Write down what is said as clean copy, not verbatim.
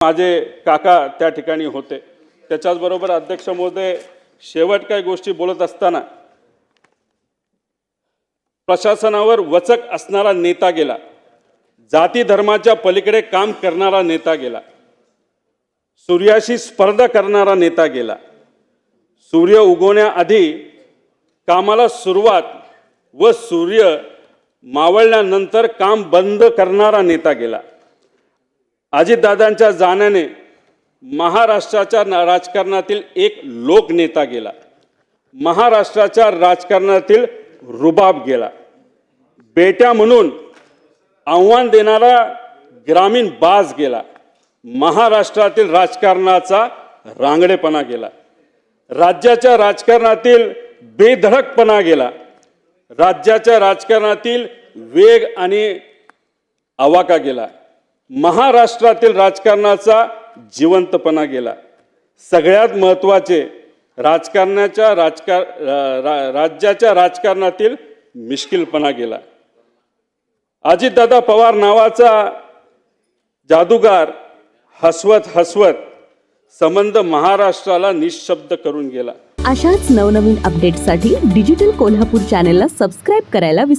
माझे काका त्या ठिकाणी होते। त्याच्याचबरोबर अध्यक्ष महोदय, शेवट काही गोष्टी बोलत असताना प्रशासनावर वचक असणारा नेता गेला, जाती धर्माच्या पलीकडे काम करणारा नेता गेला, सूर्याशी स्पर्धा करणारा नेता गेला, सूर्य उगवण्याआधी कामाला सुरुवात व सूर्य मावळल्यानंतर काम बंद करणारा नेता गेला। अजितदादांच्या जाण्याने महाराष्ट्राच्या राजकारणातील एक लोकनेता गेला, महाराष्ट्राच्या राजकारणातील रुबाब गेला, बेट्या म्हणून आव्हान देणारा ग्रामीण बाज गेला, महाराष्ट्रातील राजकारणाचा रांगडेपणा गेला, राज्याच्या राजकारणातील बेधडकपणा गेला, राज्याच्या राजकारणातील वेग आणि आवाका गेला, महाराष्ट्रातील राजकारणाचा जिवंतपणा गेला। सगळ्यात महत्त्वाचे राज्याच्या राजकारणातील मिश्किलपणा गेला। अजितदादा पवार नावाचा जादूगार हसवत हसवत संबंध महाराष्ट्राला निशब्द करून गेला। अशाच नवनवीन अपडेट्ससाठी डिजिटल कोल्हापूर चॅनेलला सबस्क्राइब करायला विसरू